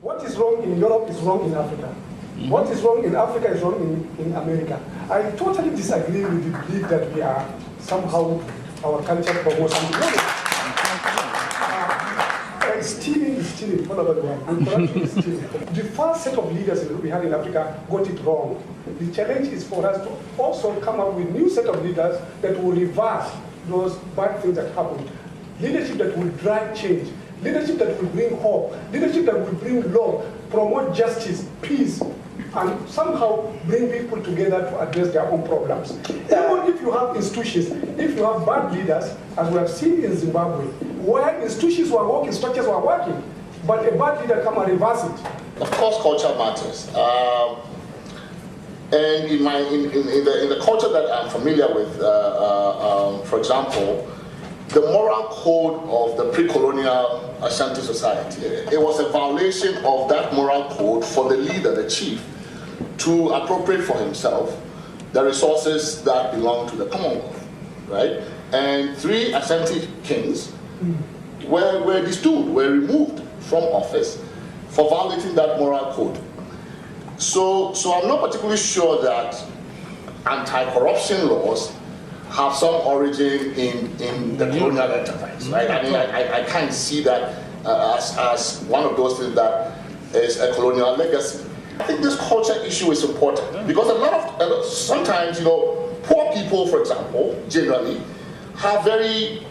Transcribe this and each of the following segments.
What is wrong in Europe is wrong in Africa. What is wrong in Africa is wrong in America. I totally disagree with the belief that we are somehow, our culture promotes something. Stealing is stealing all over the world. Corruption is stealing. The first set of leaders we had in Africa got it wrong. The challenge is for us to also come up with new set of leaders that will reverse those bad things that happened. Leadership that will drive change. Leadership that will bring hope. Leadership that will bring law, promote justice, peace, and somehow bring people together to address their own problems. Even if you have institutions, if you have bad leaders, as we have seen in Zimbabwe, where institutions were working, structures were working, but a bad leader come and reverse it. Of course, culture matters. And in the culture that I'm familiar with, for example, the moral code of the pre-colonial Ashanti society, it was a violation of that moral code for the leader, the chief, to appropriate for himself the resources that belong to the Commonwealth, right? And 3 Ashanti kings were removed from office for violating that moral code. So I'm not particularly sure that anti-corruption laws have some origin in the colonial enterprise, right? I mean, I can't see that as one of those things that is a colonial legacy. I think this culture issue is important because sometimes, poor people, for example, generally, have very,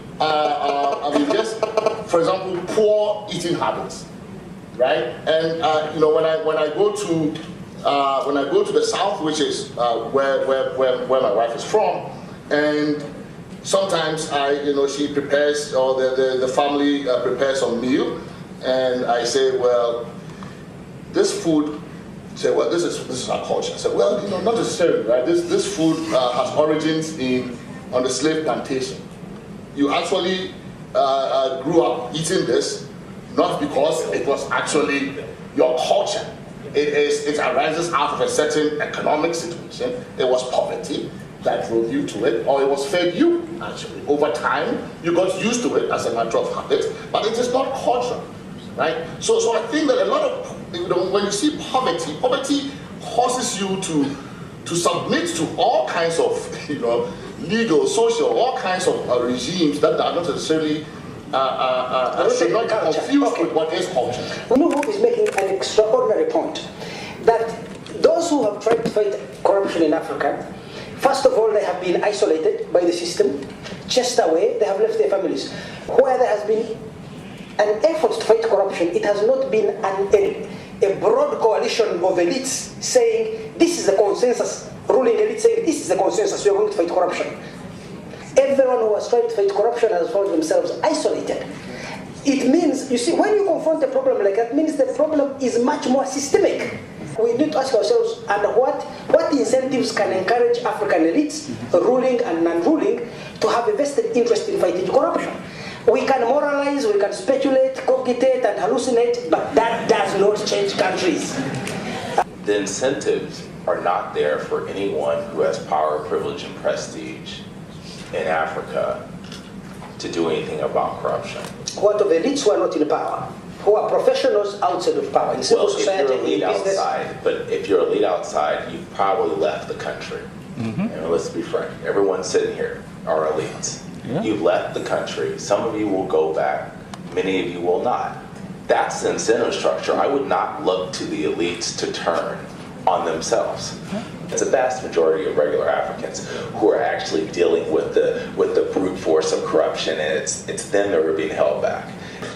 for example, poor eating habits, right? And when I go to the south, which is where my wife is from, and sometimes she prepares, or the family prepares some meal, and I say, well, this food. Say, well, this is our culture. I said, well, not necessarily, right? This food has origins on the slave plantation. You actually grew up eating this, not because it was actually your culture. It arises out of a certain economic situation. It was poverty that drove you to it, or it was fed you, actually. Over time, you got used to it as a matter of habit, but it is not culture, right? So I think that a lot of, when you see poverty causes you to submit to all kinds of, legal, social, all kinds of regimes that are not necessarily should not be confused with what is culture. Nuhu is making an extraordinary point that those who have tried to fight corruption in Africa, first of all, they have been isolated by the system, chased away, they have left their families. Where there has been an effort to fight corruption, it has not been a broad coalition of elites saying, this is the consensus, ruling elites saying, this is the consensus, we are going to fight corruption. Everyone who has tried to fight corruption has found themselves isolated. It means, you see, when you confront a problem like that, it means the problem is much more systemic. We need to ask ourselves, and what incentives can encourage African elites, ruling and non-ruling, to have a vested interest in fighting corruption? We can moralize, we can speculate, cogitate, and hallucinate, but that does not change countries. The incentives are not there for anyone who has power, privilege, and prestige in Africa to do anything about corruption. What of elites who are not in power, who are professionals outside of power, in civil society, if you're a lead in business? outside, but if you're a lead outside, you've probably left the country. And let's be frank, everyone sitting here are elites. Yeah. You've left the country. Some of you will go back. Many of you will not. That's the incentive structure. I would not look to the elites to turn on themselves. It's a vast majority of regular Africans who are actually dealing with the brute force of corruption, and it's them that are being held back.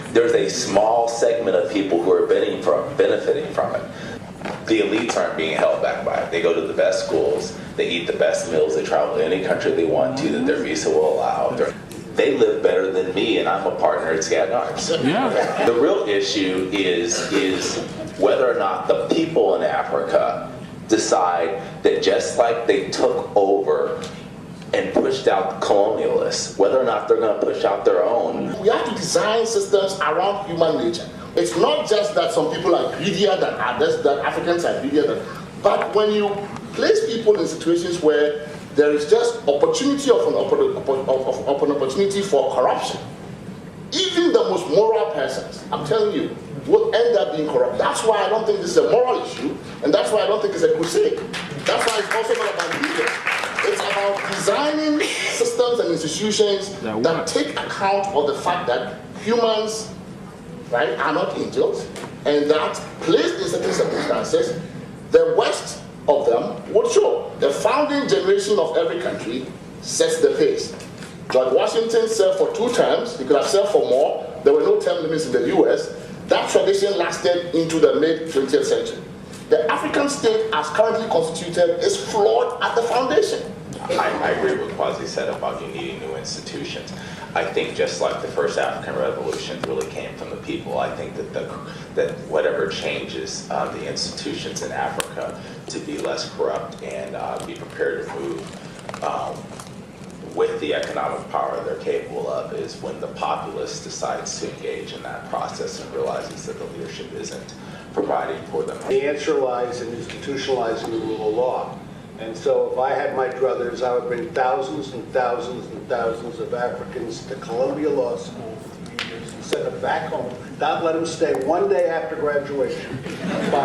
There's a small segment of people who are benefiting from it. The elites aren't being held back by it. They go to the best schools, they eat the best meals, they travel to any country they want to that their visa will allow. They live better than me, and I'm a partner at Scat Arms. Yeah. The real issue is whether or not the people in Africa decide that just like they took over and pushed out the colonialists, whether or not they're going to push out their own. We have to design systems around human nature. It's not just that some people are greedier than others, that Africans are greedier than, but when you place people in situations where there is just opportunity of an opportunity for corruption, even the the most moral persons, I'm telling you, will end up being corrupt. That's why I don't think this is a moral issue, and that's why I don't think it's a crusade. That's why it's also not about leaders. It's about designing systems and institutions that take account of the fact that humans, right, are not angels, and that placed in certain circumstances, the worst of them would show. The founding generation of every country sets the pace. George Washington served for 2 terms. He could have served for more. There were no term limits in the US. That tradition lasted into the mid-20th century. The African state, as currently constituted, is flawed at the foundation. I agree with what Kwasi said about you needing new institutions. I think just like the first African revolution really came from the people, I think that whatever changes the institutions in Africa to be less corrupt and be prepared to move with the economic power they're capable of is when the populace decides to engage in that process and realizes that the leadership isn't providing for them. The answer lies in institutionalizing the rule of law. And so if I had my druthers, I would bring thousands and thousands and thousands of Africans to Columbia Law School for 3 years and send them back home, not let them stay one day after graduation,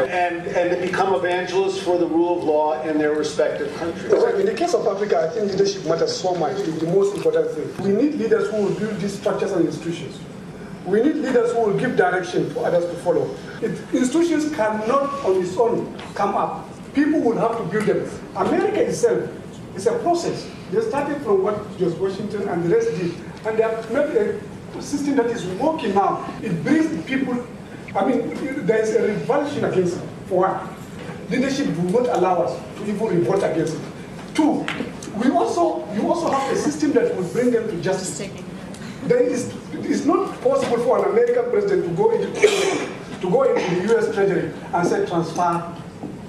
and to become evangelists for the rule of law in their respective countries. In the case of Africa, I think leadership matters so much. It's the most important thing. We need leaders who will build these structures and institutions. We need leaders who will give direction for others to follow. Institutions cannot on its own come up. People will have to build them. America itself is a process. They started from what George Washington and the rest did. And they have made a system that is working now. It brings people, I mean, there is a revulsion against it. For one, leadership will not allow us to even revolt against it. 2, you also have a system that will bring them to justice. It's not possible for an American president to go into the US Treasury and say, transfer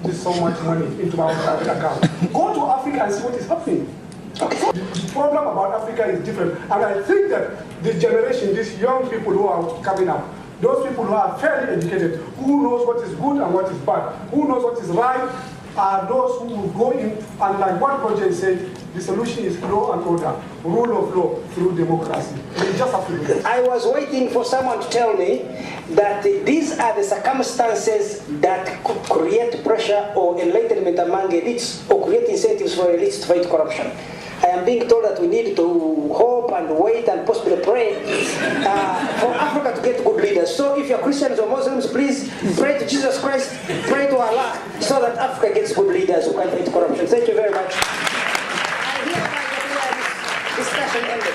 this so much money into my private account. Go to Africa and see what is happening. The problem about Africa is different. And I think that this generation, these young people who are coming up, those people who are fairly educated, who knows what is good and what is bad, who knows what is right, are those who will go in and, like what Roger said, the solution is law and order, rule of law through democracy. We just have to do it. I was waiting for someone to tell me that these are the circumstances that could create pressure or enlightenment among elites or create incentives for elites to fight corruption. I am being told that we need to hope and wait and possibly pray for Africa to get good leaders. So if you're Christians or Muslims, please pray to Jesus Christ, pray to Allah, so that Africa gets good leaders who can fight corruption. Thank you very much. I hereby declare this discussion ended.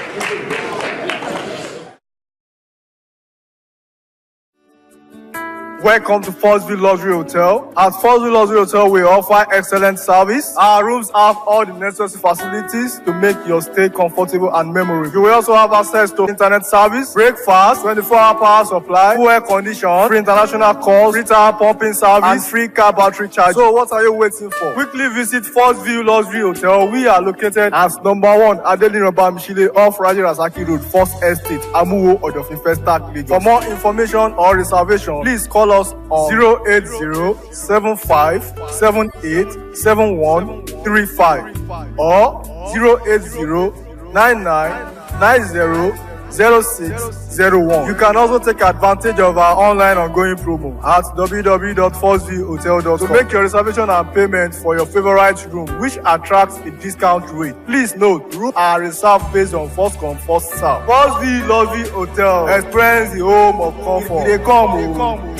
Welcome to Forestville Luxury Hotel. At Forestville Luxury Hotel, we offer excellent service. Our rooms have all the necessary facilities to make your stay comfortable and memorable. You will also have access to internet service, breakfast, 24-hour power supply, full air condition, free international calls, free tire pumping service, and free car battery charge. So what are you waiting for? Quickly visit Forestville Luxury Hotel. We are located at number 1 Adeola Mishile off Raji Rasaki Road, First Estate, Amuwo, Odofin Festac, Lagos. For more information or reservation, please call us on 08075787135 or 08099900601. You can also take advantage of our online ongoing promo at www.forestvillehotel.com to make your reservation and payment for your favorite room, which attracts a discount rate. Please note, rooms are reserved based on first come, first serve. Forestville Luxury Hotel. Experience the home of comfort. They come.